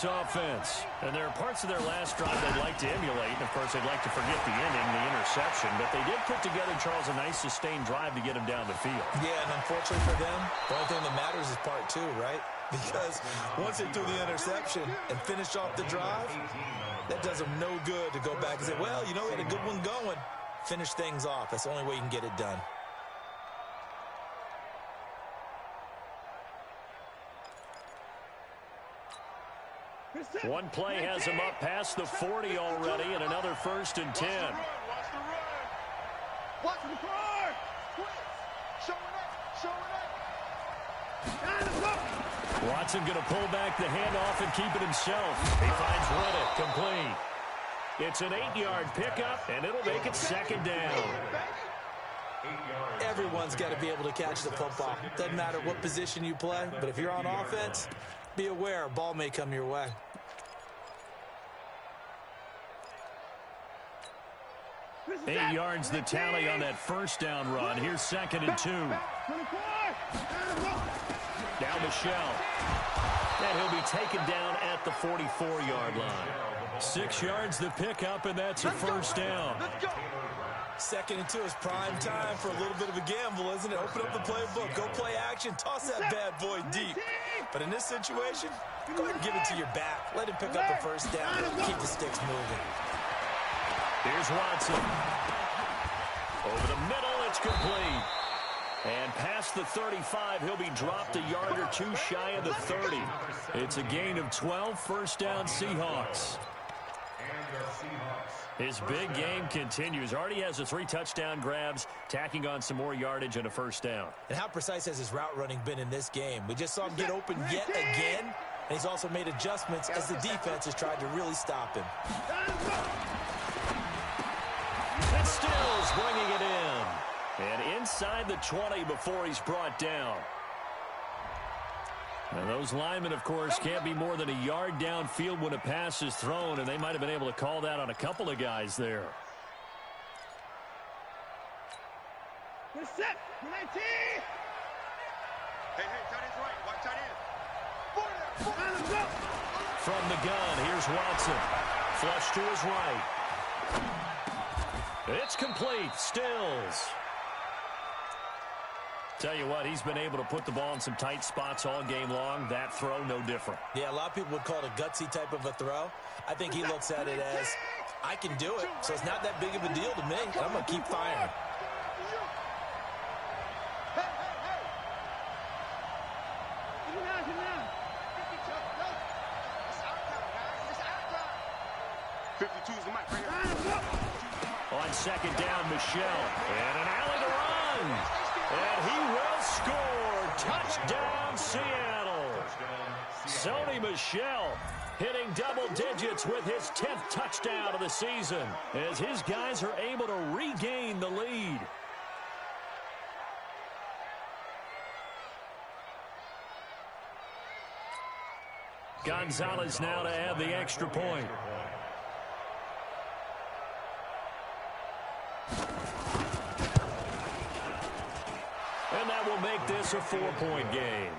Seahawks offense. And there are parts of their last drive they'd like to emulate. And, of course, they'd like to forget the ending, the interception. But they did put together, Charles, a nice sustained drive to get them down the field. Yeah, and unfortunately for them, the only thing that matters is part two, right? Because once they threw the interception and finished off the drive, that does them no good to go back and say, well, you know, we had a good one going. Finish things off. That's the only way you can get it done. One play has him up past the 40 already, and another 1st and 10. Watch the car! Watson going to pull back the handoff and keep it himself. He finds Reddick complete. It's an 8-yard pickup, and it'll make it 2nd down. Everyone's got to be able to catch the football. Doesn't matter what position you play, but if you're on offense, be aware a ball may come your way. Eight yards the tally on that 1st down run. Here's 2nd and 2. Now Michelle. And he'll be taken down at the 44-yard line. 6 yards the pickup, and that's a 1st down. 2nd and 2 is prime time for a little bit of a gamble, isn't it? Open up the playbook, go play action, toss that bad boy deep. But in this situation, go ahead and give it to your back. Let him pick up a 1st down and keep the sticks moving. Here's Watson. Over the middle, it's complete. And past the 35, he'll be dropped a yard or two shy of the 30. It's a gain of 12, 1st down Seahawks. His big game continues. Already has the 3 touchdown grabs, tacking on some more yardage and a 1st down. And how precise has his route running been in this game? We just saw him get open yet again, and he's also made adjustments as the defense has tried to really stop him. And Stills bringing it in. And inside the 20 before he's brought down. And those linemen, of course, can't be more than a yard downfield when a pass is thrown, and they might have been able to call that on a couple of guys there. Good set. 19. Hey, tight end's right. Watch tight end. From the gun, here's Watson. Flush to his right. It's complete. Stills. Tell you what, he's been able to put the ball in some tight spots all game long. That throw, no different. Yeah, a lot of people would call it a gutsy type of a throw. I think he looks at it as, I can do it, so it's not that big of a deal to me, and I'm going to keep firing. On 2nd down, Michelle. And an alley to run. And he will score. Touchdown, Seattle. Sony Michel hitting double digits with his 10th touchdown of the season as his guys are able to regain the lead. Gonzalez now to add the extra point. And that will make this a 4-point game.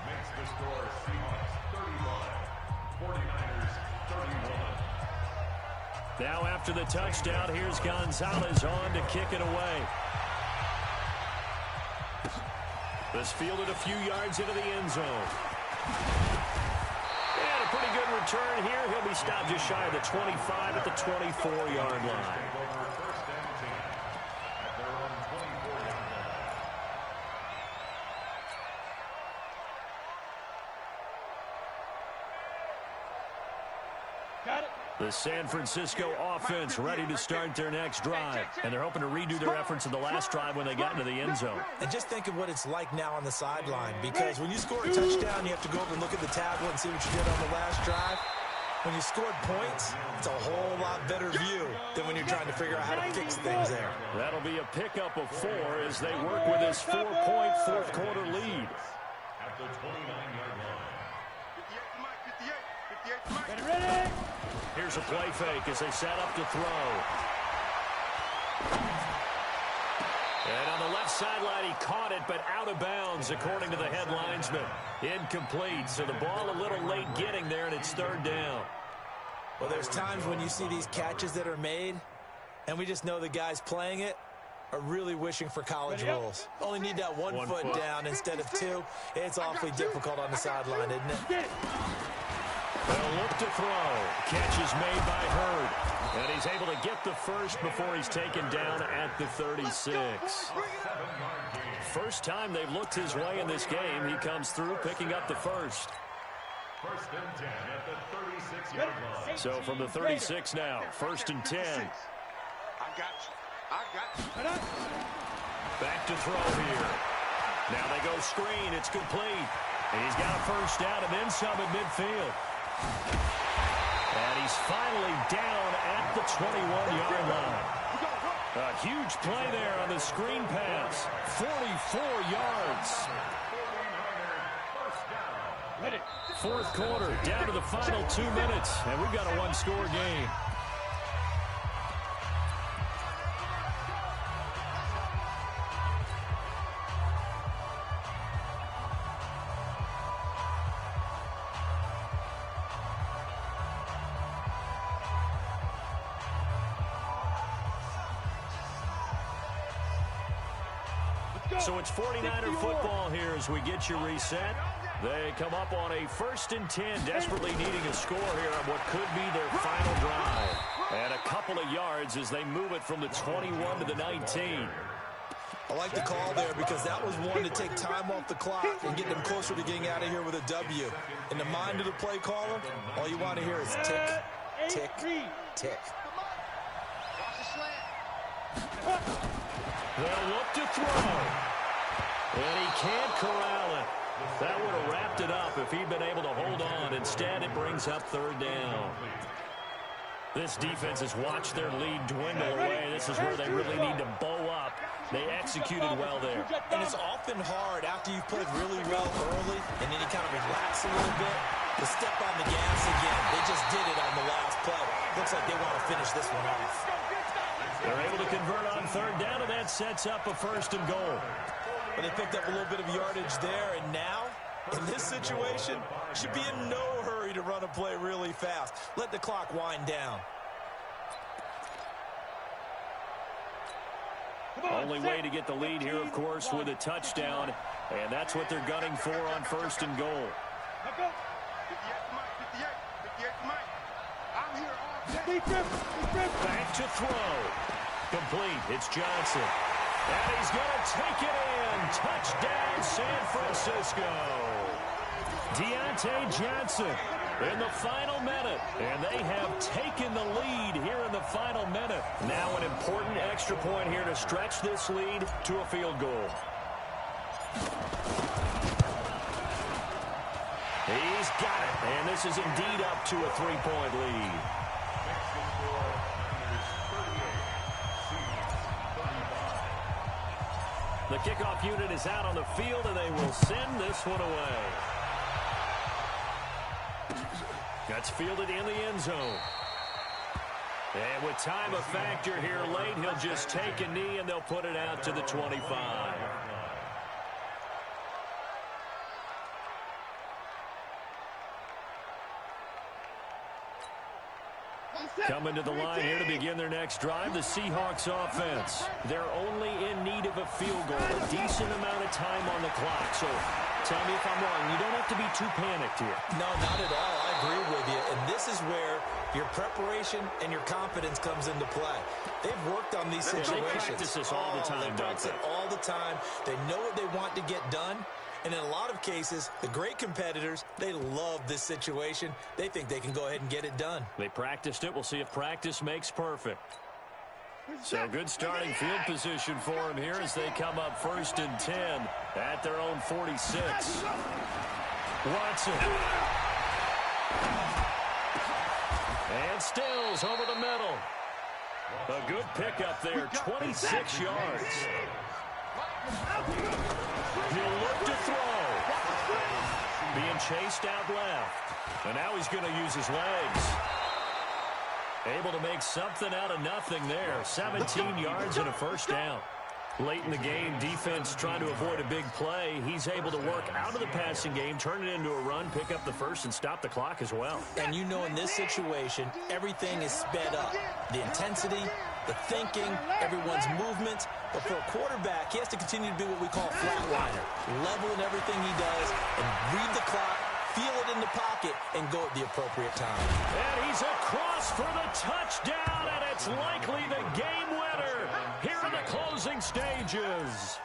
Makes the score Seahawks 31, 49ers 31. Now after the touchdown, here's Gonzalez on to kick it away. This fielded a few yards into the end zone. And a pretty good return here. He'll be stopped just shy of the 25 at the 24-yard line. The San Francisco offense ready to start their next drive. And they're hoping to redo their efforts in the last drive when they got into the end zone. And just think of what it's like now on the sideline. Because when you score a touchdown, you have to go over and look at the tablet and see what you did on the last drive. When you scored points, it's a whole lot better view than when you're trying to figure out how to fix things there. That'll be a pickup of 4 as they work with this 4-point fourth-quarter lead. At the 29-yard line. 58. Ready? Here's a play fake as they set up to throw. And on the left sideline, he caught it, but out of bounds, according to the head linesman. Incomplete, so the ball a little late getting there, and it It's third down. Well, there's times when you see these catches that are made, and we just know the guys playing it are really wishing for college rules. Only need that one foot down instead of two. It's awfully difficult on the sideline, isn't it? They'll look to throw. Catch is made by Hurd. And he's able to get the first before he's taken down at the 36. First time they've looked his way in this game. He comes through picking up the first. First and 10 at the 36-yard line. So from the 36 now, first and 10. I got you. Back to throw here. Now they go screen. It's complete. And he's got a first down and then some at midfield. And he's finally down at the 21-yard line. A huge play there on the screen pass. 44 yards. Fourth quarter, down to the final 2 minutes, and we've got a one-score game. So it's 49er football here as we get you reset. They come up on a first and 10, desperately needing a score here on what could be their final drive. And a couple of yards as they move it from the 21 to the 19. I like the call there because that was one to take time off the clock and get them closer to getting out of here with a W. In the mind of the play caller, all you want to hear is tick, tick, tick. They'll look to throw. And he can't corral it. That would have wrapped it up if he'd been able to hold on. Instead, it brings up third down. This defense has watched their lead dwindle away. This is where they really need to bow up. They executed well there. And it's often hard after you've played really well early and then you kind of relax a little bit to step on the gas again. They just did it on the last play. Looks like they want to finish this one off. They're able to convert on third down, and that sets up a first and goal. But they picked up a little bit of yardage there, and now, in this situation, should be in no hurry to run a play really fast. Let the clock wind down. Only way to get the lead here, of course, with a touchdown, and that's what they're gunning for on first and goal. Back to throw. Complete. It's Johnson. And he's going to take it in. Touchdown, San Francisco. Deontay Johnson in the final minute. And they have taken the lead here in the final minute. Now an important extra point here to stretch this lead to a field goal. He's got it. And this is indeed up to a 3-point lead. The kickoff unit is out on the field, and they will send this one away. That's fielded in the end zone. And with time a factor here late, he'll just take a knee, and they'll put it out to the 25. Coming to the line here to begin their next drive, the Seahawks offense. They're only in need of a field goal, a decent amount of time on the clock. So tell me if I'm wrong. You don't have to be too panicked here. No, not at all. I agree with you. And this is where your preparation and your confidence comes into play. They've worked on these situations. They practice this all the time, they practice it all the time. They know what they want to get done. And in a lot of cases, the great competitors, they love this situation. They think they can go ahead and get it done. They practiced it. We'll see if practice makes perfect. So good starting field position for him here as they come up first and 10 at their own 46. Watson. And Stills over the middle. A good pickup there, 26 yards. He'll look to throw. Being chased out left. And now he's going to use his legs. Able to make something out of nothing there. 17 yards and a first down. Late in the game, defense trying to avoid a big play. He's able to work out of the passing game, turn it into a run, pick up the first, and stop the clock as well. And you know in this situation, everything is sped up. The intensity, the thinking, everyone's movement. But for a quarterback, he has to continue to be what we call a flatliner. Level in everything he does and read the clock, feel it in the pocket, and go at the appropriate time. And he's across for the touchdown, and it's likely the game winner here in the closing stages.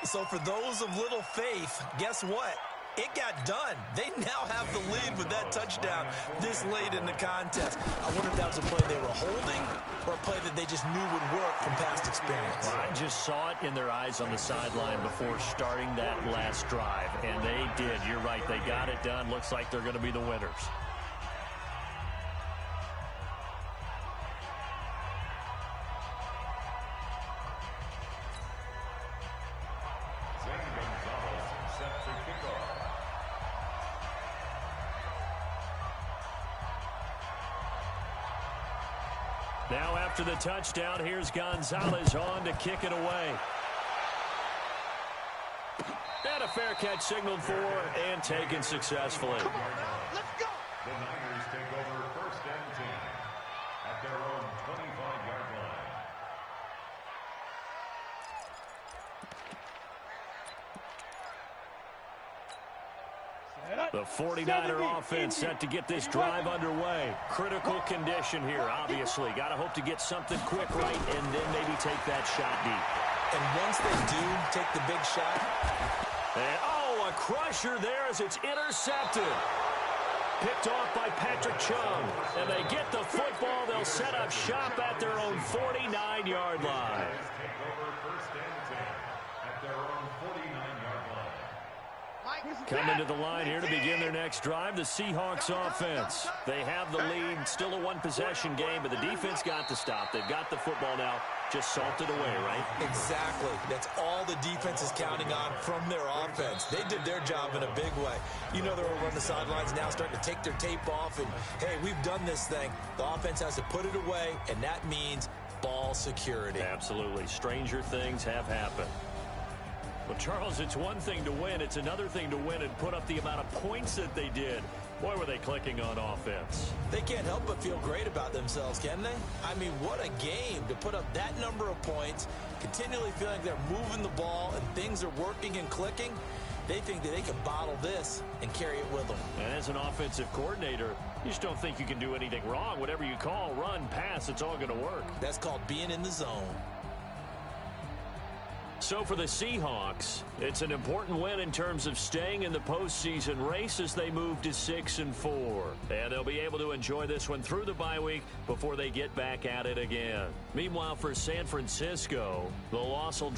So for those of little faith, guess what? It got done. They now have the lead with that touchdown this late in the contest. I wonder if that was a play they were holding or a play that they just knew would work from past experience. Well, I just saw it in their eyes on the sideline before starting that last drive, and they did. You're right. They got it done. Looks like they're going to be the winners. Now after the touchdown, here's Gonzalez on to kick it away. And a fair catch signaled for and taken successfully. Come on, let's go. The Niners take over 1st and 10 at their own 25-yard line. The 49er offense set to get this drive underway. Critical condition here, obviously. Got to hope to get something quick right and then maybe take that shot deep. And once they do take the big shot. And, oh, a crusher there as it's intercepted. Picked off by Patrick Chung. And they get the football. They'll set up shop at their own 49-yard line. Take over 1st and 10 at their own 49-yard line. Coming to the line here to begin their next drive, the Seahawks offense. They have the lead, still a one-possession game, but the defense got the stop. They've got the football now, just salted away, right? Exactly. That's all the defense is counting on from their offense. They did their job in a big way. You know they're over on the sidelines now starting to take their tape off, and, hey, we've done this thing. The offense has to put it away, and that means ball security. Absolutely. Stranger things have happened. Well, Charles, it's one thing to win. It's another thing to win and put up the amount of points that they did. Boy, were they clicking on offense. They can't help but feel great about themselves, can they? I mean, what a game to put up that number of points, continually feeling they're moving the ball and things are working and clicking. They think that they can bottle this and carry it with them. And as an offensive coordinator, you just don't think you can do anything wrong. Whatever you call, run, pass, it's all going to work. That's called being in the zone. So for the Seahawks, it's an important win in terms of staying in the postseason race as they move to 6-4. And they'll be able to enjoy this one through the bye week before they get back at it again. Meanwhile, for San Francisco, the loss will